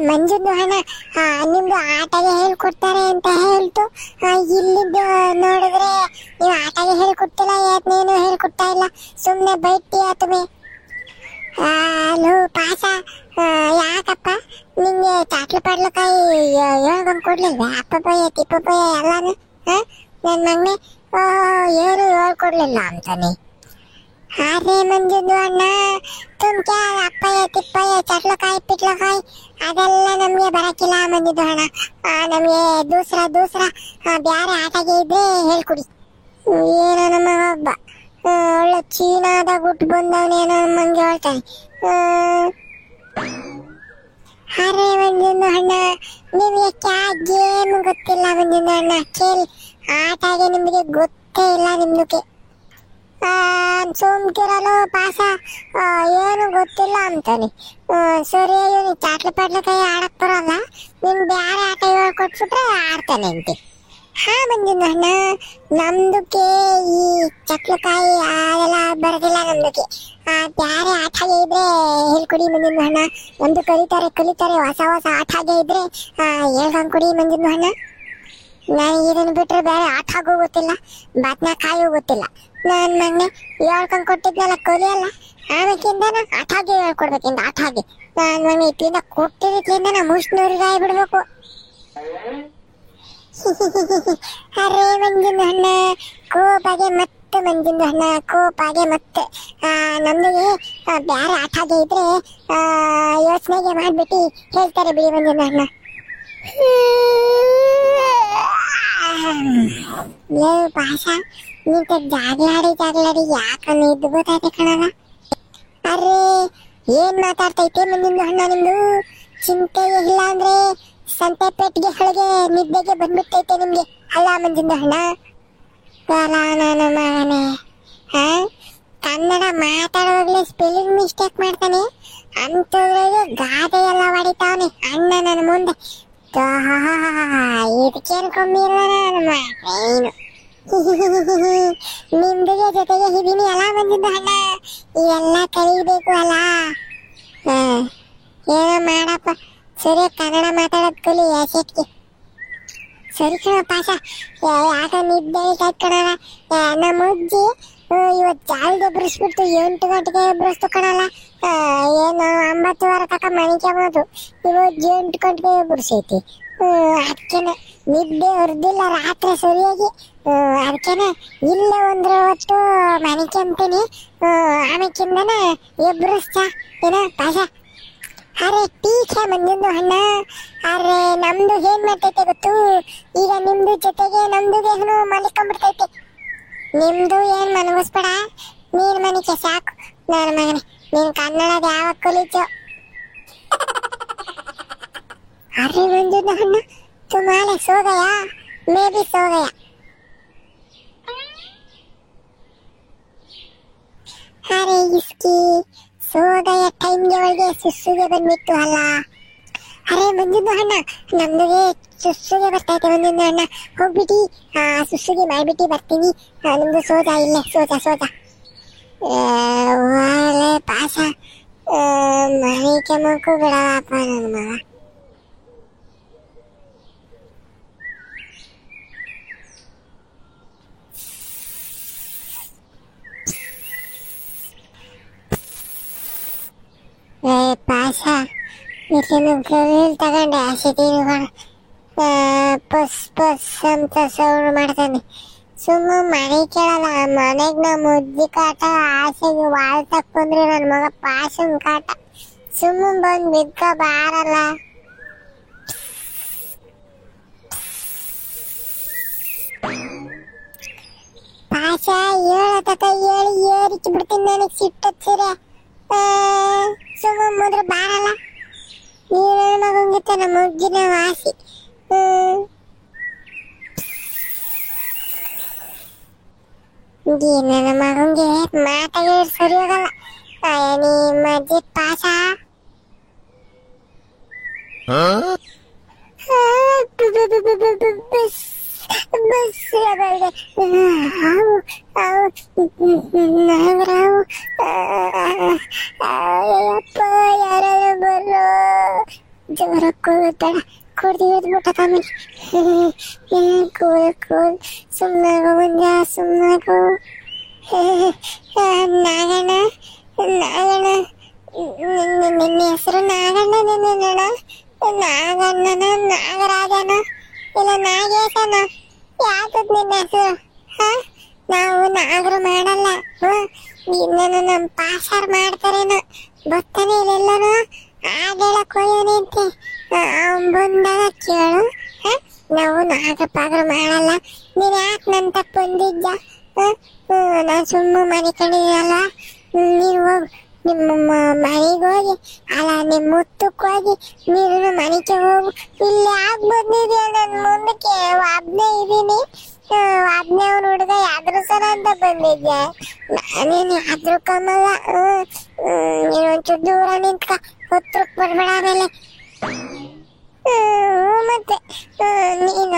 ಮಂಜುದು ಹಣ ನಿಮ್ದು ಆಟಗೆ ಹೇಳ್ಕೊಡ್ತಾರೆ ಅಂತ ಹೇಳ್ತು. ಇಲ್ಲಿದ್ದು ನೋಡಿದ್ರೆ ನೀವು ಆಟಗೆ ಹೇಳ್ಕೊಡ್ತಿಲ್ಲ, ನೀನು ಹೇಳ್ಕೊಡ್ತಾ ಇಲ್ಲ, ಸುಮ್ಮನೆ ಬೈತೀಯ ತುಮೆ. ಹಲೋ ಪಾಸ, ಯಾಕಪ್ಪ ನಿಂಗೆ ಚಾಕ್ಲು ಪಾಡ್ಲಕಾಯಿ ಹೇಳ್ಕೊಂಡ್ ಕೊಡ್ಲಿಲ್ವಾ? ಅಪ್ಪಯ್ಯ ತಿಪ್ಪಯ್ಯ ಎಲ್ಲಾನು ನನ್ನ ಮಗನೆ ಏನು ಹೇಳ್ಕೊಡ್ಲಿಲ್ಲ ಅಂತಾನೆ. ಅರೆ ಮಂಜುದು ಅಣ್ಣ, ತುಮ್ಕೆ ಅಪ್ಪಯ್ಯ ತಿಪ್ಪಯ್ಯ ಚಟ್ಲಕಾಯಿ ಪಿಟ್ಲಕಾಯಿ ಅದೆಲ್ಲ ನಮ್ಗೆ ಬರಕಿಲ್ಲ ಮಂಜುದು ಅಣ್ಣ. ನಮ್ಗೆ ದೂಸರ ಬ್ಯಾರೆ ಆಟಗೆ ಇದ್ರೆ ಹೇಳ್ಕೊಡಿ. ಏನೋ ನಮ್ಮ ಒಬ್ಬ ಒಳ್ಳೆ ಚೀನಾದಾಗ ಹುಟ್ಟು ಬಂದವನೇನೋ ನಮ್ಮಂಗೆ ಹೇಳ್ತಾನೆ. ಅರೆ ಮಂಜುದು ಅಣ್ಣ, ನಿಮ್ಗೆ ಗೇಮ್ ಗೊತ್ತಿಲ್ಲ ಮಂಜುದು ಅಣ್ಣ. ಕೇಳಿ ಆಟಗೆ ನಿಮ್ಗೆ ಗೊತ್ತೇ ಇಲ್ಲ ನಿಮ್ದಕ್ಕೆ. ಸೋಮ್ಕಿರಲು ಪಾಸ ಏನು ಗೊತ್ತಿಲ್ಲ ಅಂತಾನೆ. ಸರಿ ಇವನು ಚಾಟ್ಲ ಪಾಟ್ಲಕಾಯಿ ಆಡಕ್ ಬರೋಲ್ಲ, ನಿನ್ ಬ್ಯಾರೆ ಆಟ ಹೇಳ್ಕೊಟ್ಬಿಟ್ರೆ ಆಡ್ತಾನೆ ಅಂತೆ. ಮಂಜುದು ಅಣ್ಣ, ನಮ್ದಕ್ಕೆ ಈ ಚಟ್ಲಕಾಯಿ ಅದೆಲ್ಲ ಬರೋದಿಲ್ಲ ನಮ್ದಕ್ಕೆ. ಬ್ಯಾರೆ ಆಟಗೆ ಇದ್ರೆ ಹೇಳ್ಕೊಡಿ ಮಂಜುದು ಅಣ್ಣ. ನಮ್ದು ಕಲಿತಾರೆ ಹೊಸ ಆಟಗೆ ಇದ್ರೆ ಹೇಳ್ಕೊಂಡ್ ಕೊಡಿ ಮಂಜುದು ಅಣ್ಣ. ನನಗೆ ಇದನ್ನು ಬಿಟ್ರೆ ಬೇರೆ ಆಟಗೂ ಗೊತ್ತಿಲ್ಲ, ಬದ್ನಕಾಯಿಗೂ ಗೊತ್ತಿಲ್ಲ. ನನ್ನ ಮಗನೆ ಹೇಳ್ಕೊಂಡ್ ಕೊಟ್ಟಿದ್ನಲ್ಲ ಕಲಿಯಲ್ಲ, ಆಮೇಕಿಂದ ಆಟಾಗೆ ಹೇಳ್ಕೊಡ್ಬೇಕಿಂದ ಆಟಾಗೆ. ನನ್ನ ಮಗನೆ ಇಟ್ಲಿಂದ ಕೊಟ್ಟಿದ್ಲಿಂದ ನಾ ಮುಷ್ಣೂರಿಗೆ ಆಗ್ಬಿಡ್ಬೇಕು. ಅರೆ ಮಂಜುದು ಅಣ್ಣ, ಕೋಪಾಗೆ ಮತ್ತೆ ಮಂಜುದು ಅಣ್ಣ, ಕೋಪಾಗೆ ಮತ್ತೆ. ನಮ್ದಿಗೆ ಬೇರೆ ಆಟಾಗೆ ಇದ್ರೆ ಯೋಚನೆಗೆ ಮಾಡ್ಬಿಟ್ಟು ಹೇಳ್ತಾರೆ ಬಿಡಿ ಮಂಜುದು ಅಣ್ಣ. ಲೋ ಪಾಷ, ನೀತ ಜಾಗ್ಲಾಡಿ ಯಾಕನ್ನು ಇದ್ದು ಗೊತ್ತಾಯ್ತೆ ಕಣಲ್ಲ. ಅರೆ ಏನ್ ಮಾತಾಡ್ತೈತೆ ಮಂಜುದು ಅಣ್ಣ ನಿಮ್ದು? ಚಿಂತೆಗೆ ಇಲ್ಲ ಅಂದ್ರೆ ಸಂತೆ ಪೆಟ್ಟಿಗೆ ಹೊಳಗೆ ನಿದ್ದೆಗೆ ಬಂದ್ಬಿಟ್ಟೈತೆ ನಿಮ್ಗೆ ಅಲ್ಲ ಮಂಜುದು ಅಣ್ಣ? ನನ್ನ ಮಗನೇ, ಕನ್ನಡ ಮಾತಾಡುವಾಗಲೇ ಸ್ಪೆಲ್ಲಿಂಗ್ ಮಿಸ್ಟೇಕ್ ಮಾಡ್ತಾನೆ, ಅಂಥದ್ರಾಗೆ ಗಾದೆ ಎಲ್ಲ ಹೊಡಿತಾವನೆ ಅಣ್ಣ ನನ್ನ ಮುಂದೆ. ಇದಕ್ಕೇನು ಕಮ್ಮಿ ಇಲ್ಲ ನನ್ನ ಮಗನೇನು. ನಿಮ್ದಿಗೆ ಜೊತೆಗೆ ಇದೀನಿ ಅಲ್ಲ ಮಂಜುದು ಅಣ್ಣ, ಇವೆಲ್ಲ ಕಲಿಬೇಕು ಅಲ್ಲ. ಏನೋ ಮಾಡಪ್ಪ, ಸರಿ ಕನ್ನಡ ಮಾತಾಡೋದ್ ಕಲಿ ಯಾಸೆಟ್ಗೆ. ಸರಿ ಕಣ ಪಾಷ, ಯಾಕ ನಿದ್ದೆ ಕಣಲ್ಲ. ನಮ್ಮ ಅಜ್ಜಿ ಇವತ್ತು ಜಾಲ್ಗೆ ಎಬ್ರಿಸ್ಬಿಟ್ಟು 8 ಗಂಟೆಗೆ ಎಬ್ರಿಸ್ತು ಕಣಲ್ಲ. ಏನು 9:30 ತನಕ ಮನಿಕೆಬೋದು, ಇವತ್ತು 8 ಗಂಟೆಗೆ ಎಬ್ರಿಸೈತಿ. ಅದಕ್ಕೇನೆ ನಿದ್ದೆ ಹೊರದಿಲ್ಲ ರಾತ್ರಿ ಸರಿಯಾಗಿ. ಅದಕ್ಕೇನೆ ಇಲ್ಲೇ ಒಂದ್ರ ಹೊತ್ತು ಮನಿಕೆಂತೀನಿ, ಆಮೇಕಿಂದನ ಎಬ್ರಿಸ್ತ ಏನ ಪಾಷ. ಅರೆ ಟೀಕೆ ಮಂಜುದು ಅಣ್ಣ, ಅರೆ ನಮ್ದು ಏನ್ ಮಾಡ್ತೈತೆ ಗೊತ್ತು, ಈಗ ನಿಮ್ದು ಜೊತೆಗೆ ನಮ್ದುಗೆ ಮಲಿಕೊಂಡ್ಬಿಡ್ತೈತೆ. ನಿಮ್ದು ಏನ್ ಮನಗಿಸ್ಬೇಡ, ನೀನ್ ಮನಿಕೆ ಸಾಕು. ನನ್ನ ಮಗನೇ, ನೀನ್ ಕನ್ನಡದ ಯಾವಾಗ ಕಲಿಚೋ. अरे मंजूर अन्ना तुम्हारे सो गया, मैं भी सो गया. अरे इसकी सो गया टाइम ಒಳಗೆ ಸುಸುಗೆ ಬಂದ್ಬಿಟ್ಟು ಅಲ್ಲ. ಅರೆ ಮಂಜುದು ಅಣ್ಣ, ನಮ್ದುಗೆ ಸುಸುಗೆ ಬರ್ತೈತೆ ಮಂಜುದು ಅಣ್ಣ, ಹೋಗ್ಬಿಟ್ಟು ಸುಸುಗೆ ಮಾಡ್ಬಿಟ್ಟು ಬರ್ತೀನಿ. ನಿಮ್ದು ಸೋಜಾ ಇಲ್ಲೇ ಸೋಜಾ ಒಳ್ಳೆ ಪಾಸ ಮನೆಗೆ ಮಕ್ಕಳು ಬಿಡಪ್ಪ ನನ್ನ ಮಗ. ಪಾಸ ಇದನ್ನು ಗರಿಲ್ ತಗೊಂಡೆ ಹಸಿದೀನಿ, ಪಸ್ ಪಸ್ ಅಂತ ಸೌಂಡ್ ಮಾಡ್ತಾನೆ. ಸುಮ್ಮ ಮನೆ ಕೇಳಲ್ಲ, ಮನೆಗ್ ನಾ ಮುದ್ದಿ ಕಾಟ ಆಸೆಗೆ ವಾಳ್ ತಕ್ಕೊಂಡ್ರೆ ನನ್ನ ಮಗ ಪಾಸನ್ ಕಾಟ. ಸುಮ್ಮ ಬಂದ್ ಬಿದ್ಕ ಬಾರಲ್ಲ. ಪಾಸ ಹೇಳತಕ ಹೇಳಿ ಏರಿಸಿ ಬಿಡ್ತೀನಿ, ನನಗ್ ಸಿಟ್ಟತ್ ಸೀರೆ. ಸುಮ್ಮ ಮುದ್ರ ಬಾರಲ್ಲ. ನೀನ ಮಗಂಗಿತ್ತ ನಮ್ಮ ಮುಗ್ಗಿನ ವಾಸಿ. ನನ್ನ ಮಗಂಗೆ ಮಾತಾಗಿ ಸರಿ ಹೋಗಲ್ಲ. ನಿಮ್ಮ ಅಜ್ಜಿ ಪಾಸ ಯಾರಾದ್ರೂ ಬರೋ ಹೊಡೆದು ಹಿಡಿದ್ಬಿಟ್ಟ ತಮ್ಮನಿ. ಕೂಲ್ ಕೂಲ್, ಸುಮ್ಮನಾಗೋ ಮಂಜ, ಸುಮ್ಮನಾಗೋ. ನಾಗಣ್ಣ ನಾಗಣ್ಣ, ನಿನ್ನ ಹೆಸರು ನಾಗಣ್ಣನೇನಣ್ಣ? ನಾಗಣ್ಣನ, ನಾಗರಾಜನ, ಇಲ್ಲ ನಾಗೇಶನ? ಯಾಕದ್ ನಿನ್ನ ಹೆಸರು? ನಾವು ನಾಗರು ಮಾಡಲ್ಲ. ನಿನ್ನನ್ನು ನಮ್ಮ ಪಾಷಾರ್ ಮಾಡ್ತಾರೇನೋ ಗೊತ್ತಾನೆ ಇಲ್ಲೆಲ್ಲನೂ ಆಡೇಳಕ್ ಹೋಯೋನಂತೆ. ಬಂದಾಗ ಕೇಳು. ನಾವು ನಾಗರ ಪಾಗರು ಮಾಡಲ್ಲ. ನೀನ್ ಯಾಕೆ ನನ್ನ ತಪ್ಪು ಬಂದಿದ್ದ? ನಾನು ಸುಮ್ಮ ಮನೆ ಕಂಡಿದ್ದೀನಲ್ಲ. ನೀನು ಹೋಗು, ನಿಮ್ಮ ಮನೆಗೆ ಹೋಗಿ, ಅಲ್ಲ ನಿಮ್ಮ ಮುತ್ತಕ್ಕೆ ಹೋಗಿ ನೀನು ಮನೆಗೆ ಹೋಗು. ಇಲ್ಲಿ ಯಾಕೆ ಬಂದಿದ್ಯಾ ನನ್ನ ಮುಂದಕ್ಕೆ? ಒಬ್ಬನೇ ಇದ್ದೀನಿ, ಒಬ್ಬನೇ ಅವ್ನು ಹುಡುಗ ಯಾದ್ರು ಸರ ಅಂತ ಬಂದಿದ್ಯಾ? ನಾನೇನು ಯಾದ್ರು ಕಮ್ಮಲ್ಲ. ನೀನು ಒಂಚೂರು ದೂರ ನಿಂತ್ಕ, ಹೊತ್ರಕ್ಕೆ ಬರ್ಬೇಡ. ಆಮೇಲೆ ಮತ್ತೆ ನೀನ್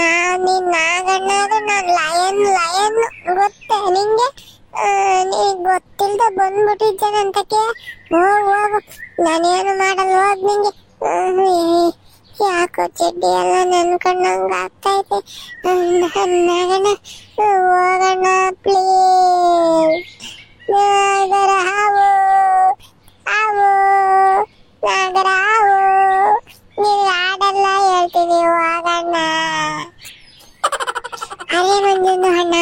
ನಾಗಣ್ಣ ಅದು ನಾನು ಲಯನ್ ಗೊತ್ತೇ ನಿಂಗೆ? ನೀನ್ ಗೊತ್ತಿಲ್ದ ಬಂದ್ಬಿಟ್ಟಿದ್ದೇನಂತಕ್ಕೆ. ಹೋಗು, ನಾನೇನು ಮಾಡಲ್ಲ, ಹೋಗ್ ನಿಂಗೆ. ಯಾಕೋ ಚಡ್ಡಿ ಎಲ್ಲ ನೆನ್ಕೊಂಡಂಗ ಆಗ್ತೈತೆ. ನಾಗಣ್ಣ ಹೋಗೋಣ ಪ್ಲೀಸ್. ನಾಗರ ಹಾವು ಹಾವು, ನಾಗರ ಹಾವು, ನೀವು ಹಾಡೆಲ್ಲ ಹೇಳ್ತೀನಿ, ಹೋಗೋಣ. ಅರೇ ಮಂಜುಂದು ಅಣ್ಣ,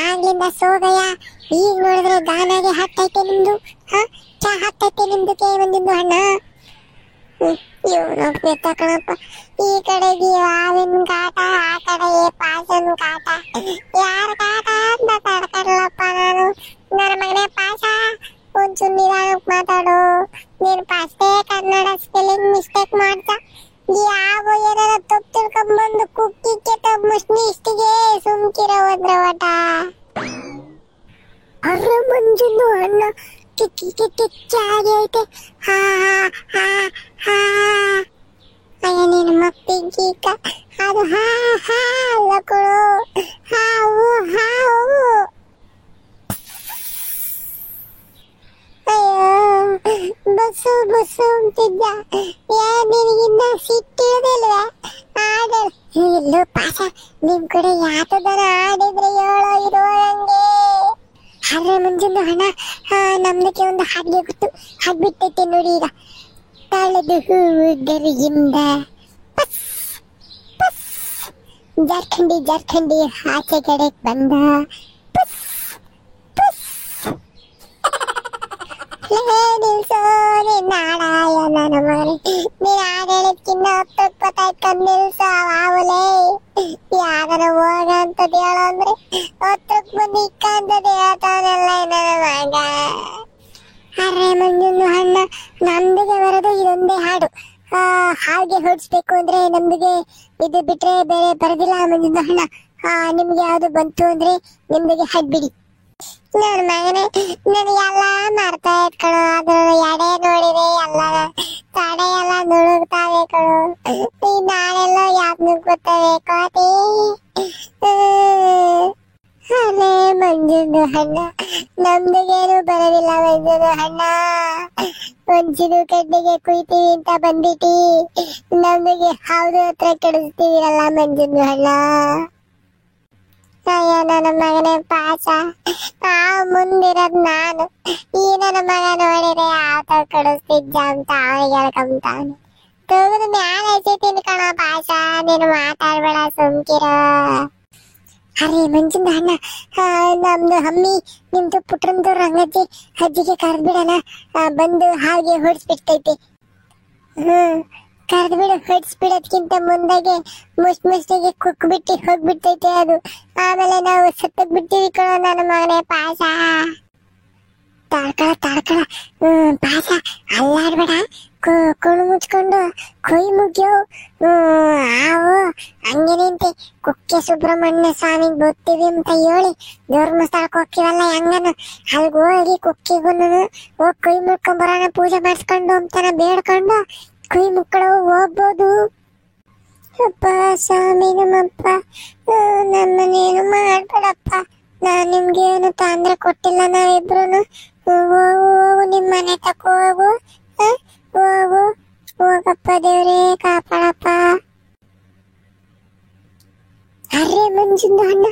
ಆಗ್ಲಿಂದ ಸೋಗಯ್ಯ. ಈಗ ನೋಡಿದ್ರೆ ದಾನಾಗೆ ಹತ್ತೈತೆ ನಿಮ್ದು. ಚಾ ಹತ್ತೈತೆ ನಿಮ್ದು ಕೇ ಮಂಜುಂದು ಅಣ್ಣ. ಇವನು ಬೆತ್ತ ಕಣಪ್ಪ. ಈ ಕಡೆಗೆ ಹಾವಿನ ಕಾಟ, ಆ ಕಡೆ ಪಾಸನ ಕಾಟ. ಯಾರ ಕಾಟ ಅಂತ ತಡ್ಕಡ್ಲಪ್ಪ ನಾನು. ನನ್ನ ಮಗನೇ ಪಾಸ, ಒಂಚೂರು ನಿಧಾನಕ್ಕೆ ಮಾತಾಡು. ನೀನು ಫಸ್ಟೇ ಕನ್ನಡ ಸ್ಪೆಲ್ಲಿಂಗ್ ಮಿಸ್ಟೇಕ್ ಮಾಡ್ತಾ ಯಾವ ಏನಾರ ತಪ್ಪು ತಿಳ್ಕೊಂಡ್ಬಂದು ಕುಕ್ಕಿಕ್ಕೆ ಮುಷ್ಣಿ ಇಷ್ಟಿಗೆ ಸುಮ್ಕಿರೋ ಹೋದ್ರೆ ಒಟ. ಅರೆ ಮಂಜುಂದು ಅಣ್ಣ ಕಿಚ್ಚಾಗಿ ಐತೆ. ಹಾ ಹಾ ಹಾ, ಅಯ್ಯ ನೀನು ಮಪ್ಪಿಗೀಕ ಅದು ಹಾ ಹಾ ಅಲ್ಲ ಕೊಡು. ಹಾವು ಹಾವು. ಬಸ್ಸು ಬಸ್ಸು ಅಂತಿದ್ದ. ನಿನಗಿನ್ನ ಸಿಟ್ಟಿರೋದಿಲ್ವ? ಆಡಲ್ ಇಲ್ಲೂ ಪಾಸ. ನಿಮ್ ಕಡೆ ಯಾತದನ ಆಡಿದ್ರೆ ಹೇಳೋ ಇರೋ ಹಂಗೆ. ಆದ್ರೆ ಮುಂಜಾನೆ ಹಣ ನಮ್ದಕ್ಕೆ ಒಂದು ಹಾಡಿಗೆ ಗೊತ್ತು. ಹಾಡ್ಬಿಟ್ಟೈತೆ ನೋಡಿ ಈಗ. ತಾಳದು ಹೂವುದರಿಂದ ಪಸ್ ಪಸ್, ಜಾರ್ಖಂಡಿ ಜಾರ್ಖಂಡಿ ಆಚೆ ಕಡೆ ಬಂದ. ಪಸ್ ಪಸ್. ನಿಲ್ಸೋ ನಿನ್ನ ಹಾಡಾಯ ನನ್ನ ಮಗನೇ. ನೀನ್ ಆಡಳಿದ್ಕಿನ್ನ ಹತ್ತೊಪ್ಪತ್ತಾಯ್ತು ನಿಲ್ಸೋ ಆವುಲೇ. ಯಾವ್ದಾರ ಹೋಗ ಅಂತದ್ ಹೇಳೋ ಅಂದ್ರೆ ಹತ್ತಕ್ಕೆ ಬಂದು ಇಕ್ಕ ಅಂತದ್ ಹೇಳ್ತಾವನೆಲ್ಲ ನನ್ನ ಮಗ. ಅರೆ ಮಂಜುಂದು ಅಣ್ಣ, ನಮ್ದಿಗೆ ಬರೋದು ಇದೊಂದೇ ಹಾಡು. ಹಾಗೆ ಹೊಡಿಸ್ಬೇಕು ಅಂದ್ರೆ ನಮ್ದಿಗೆ ಇದು ಬಿಟ್ರೆ ಬೇರೆ ಬರೋದಿಲ್ಲ ಮಂಜುಂದು ಅಣ್ಣ. ನಿಮ್ಗೆ ಯಾವ್ದು ಬಂತು ಅಂದ್ರೆ ನಿಮ್ದಿಗೆ ಹಾಡ್ಬಿಡಿ. ನನ್ನ ಮಗನೇ, ನನಗೆಲ್ಲ ಮರ್ತಾ ಇಟ್ಕಣು. ಅದು ಎಡೆ ನೋಡಿದೆ ಎಲ್ಲ ತಡೆ ಎಲ್ಲ ನುಣುಗ್ತಾವೆ ಕಣು. ಈ ನಾಳೆಲ್ಲ ಯಾಕೆ ನುಗ್ಗುತ್ತವೆ ಕೋತಿ? ಅಲ್ಲೇ ಮಂಜುಂದು ಅಣ್ಣ, ನಮ್ದಿಗೇನು ಬರೋದಿಲ್ಲ ಮಂಜುಂದು ಅಣ್ಣ. ಒಂಚಿದು ಕಡ್ಡಿಗೆ ಕುಯ್ತೀವಿ ಅಂತ ಬಂದ್ಬಿಟ್ಟಿ ನಮ್ದಿಗೆ ಹೌದು ಹತ್ರ ಕೆಡಿಸ್ತೀವಿರಲ್ಲ ಮಂಜುಂದು ಅಣ್ಣ. ಅಯ್ಯ ನನ್ನ ಮಗನೇ ಪಾಸ, ಮುಂದಿರೋದ್ ನಾನು. ಈ ನನ್ನ ಮಗ ನೋಡಿದ್ರೆ ಯಾವ ಕಡಿಸ್ತಿದ್ದ ಅಂತ ಅವನಿಗೆ ಹೇಳ್ಕೊಂತಾನೆ. ತಗದು ಮ್ಯಾಲ ಎಸಿತೀನಿ ಕಣ ಪಾಸ, ನೀನು ಮಾತಾಡ್ಬೇಡ ಸುಮ್ಕಿರೋ. ಅರೆ ಮಂಜುಂದು ಅಣ್ಣ, ನಮ್ದು ಅಮ್ಮಿ ನಿಮ್ದು ಪುಟ್ರಂದು ರಂಗಜ್ಜಿ ಅಜ್ಜಿಗೆ ಕರೆದ್ಬಿಡೋಣ. ಬಂದು ಹಾಗೆ ಹೊಡಿಸ್ಬಿಡ್ತೈತಿ. ಕರೆದ್ಬಿಡು. ಹೊಡಿಸ್ಬಿಡೋದ್ಕಿಂತ ಮುಂದಾಗೆ ಮುಷ್ಟಿಗೆ ಕುಕ್ಬಿಟ್ಟು ಹೋಗ್ಬಿಡ್ತೈತೆ ಅದು. ಆಮೇಲೆ ನಾವು ಸತ್ತಕ್ ಬಿಡ್ತೀವಿ ಕಣೋ ನನ್ನ ಮಗನೇ ಪಾಸ. ತಾಡ್ಕಳ ಪಾಸ, ಅಲ್ಲಾಡ್ಬೇಡ. ಕಣ್ಣು ಮುಚ್ಕೊಂಡು ಕೊಯ್ ಮುಗ್ಯೋ. ಆವು ಹಂಗೆ ನಿಂತೆ ಕುಕ್ಕೆ ಸುಬ್ರಹ್ಮಣ್ಯ ಸ್ವಾಮಿಗೆ ಬರ್ತೀವಿ ಅಂತ ಹೇಳಿ ಧರ್ಮಸ್ಥಳಕ್ಕೆ ಹೋಗ್ತೀವಲ್ಲ ಹೆಂಗನ ಅಲ್ಗ ಹೋಗಿ ಕುಕ್ಕಿಗೂ ಹೋಗಿ ಕೈ ಮುಡ್ಕೊಂಬರೋಣ, ಪೂಜೆ ಮಾಡಿಸ್ಕೊಂಡು ಅಂತಾನ ಬೇಡ್ಕೊಂಡು ಕೈ ಮುಕ್ಕಳು ಹೋಗ್ಬೋದು. ಅಪ್ಪ ಸ್ವಾಮಿ ನಮ್ಮಪ್ಪ, ನಮ್ಮನೇನು ಮಾಡ್ಬೇಡಪ್ಪ. ನಾನ್ ನಿಮ್ಗೆ ಏನು ತೊಂದ್ರೆ ಕೊಟ್ಟಿಲ್ಲ. ನಾವಿಬ್ರು ಹೋಗು, ನಿಮ್ ಮನೆ ತಕ್ಕ ಹೋಗು. ಹೋಗು ಹೋಗಪ್ಪ, ದೇವ್ರೇ ಕಾಪಾಡಪ್ಪ. ಮಂಜುಂದು ಹಣ್ಣ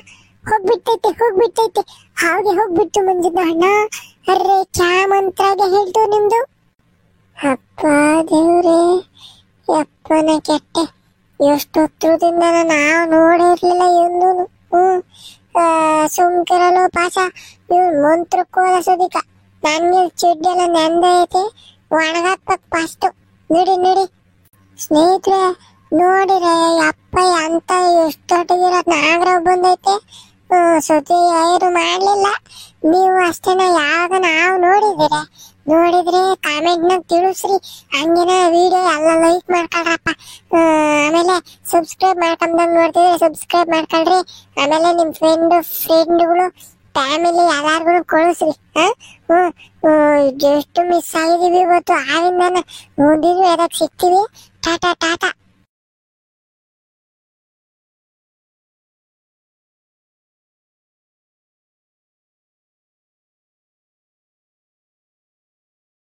ಹೋಗ್ಬಿಟ್ಟೈತೆ ಹಾಗೆ ಹೋಗ್ಬಿಟ್ಟು ಮಂಜುಂದು ಹಣ್ಣ. ಅರ್ರೆ ಕ್ಯಾ ಮಂತ್ರಾಗೆ ಹೇಳ್ತು ನಿಮ್ದು. ಅಪ್ಪ ದೇವ್ರೆ, ಯಪ್ಪನ ಕೆಟ್ಟೆ, ಎಷ್ಟೊತ್ತದಿಂದ ನಾವು ನೋಡಿರ್ಲಿಲ್ಲ ಇವನು. ಸುಮ್ಕಿರಲು ಪಾಸ, ಇವ್ ಮಂತ್ರಕ್ಕೋದ ಸುದಿಕ. ನನ್ಗೆ ಚಿಡ್ಡೆಲ್ಲ ನೆಂದೈತೆ, ಒಣಗಾಕ್ಬೇಕು ಫಸ್ಟು. ನಡಿ ಸ್ನೇಹಿತರೆ, ನೋಡಿರೆ ಅಪ್ಪ ಅಂತ ಎಷ್ಟೊಟ್ಟಿಗಿರೋ ನಾಗರಾವ್ ಬಂದೈತೆ. ಸುದ್ದಿ ಏನು ಮಾಡ್ಲಿಲ್ಲ. ನೀವು ಅಷ್ಟೇನ ಯಾವಾಗ ನಾವು ನೋಡಿದ್ರೆ ಕಾಮೆಂಟ್ನಾಗ ತಿಳಿಸ್ರಿ. ಹಂಗಿನ ವಿಡಿಯೋ ಎಲ್ಲ ಲೈಕ್ ಮಾಡ್ಕೊಳ್ರಪ್ಪ. ಆಮೇಲೆ ಸಬ್ಸ್ಕ್ರೈಬ್ ಮಾಡ್ಕೊಂಡಂಗೆ ನೋಡ್ತಿದ್ರೆ ಸಬ್ಸ್ಕ್ರೈಬ್ ಮಾಡ್ಕೊಳ್ರಿ. ಆಮೇಲೆ ನಿಮ್ಮ ಫ್ರೆಂಡ್ಗಳು ಫ್ಯಾಮಿಲಿ ಎಲ್ಲಾರ್ಗು ಕಳಿಸ್ರಿ. ಎಷ್ಟು ಮಿಸ್ ಆಗಿದೀವಿ ಇವತ್ತು. ಆವಿಂದ ಮುಂದಿನ ಅದಕ್ಕೆ ಸಿಗ್ತೀವಿ. ಟಾಟಾ.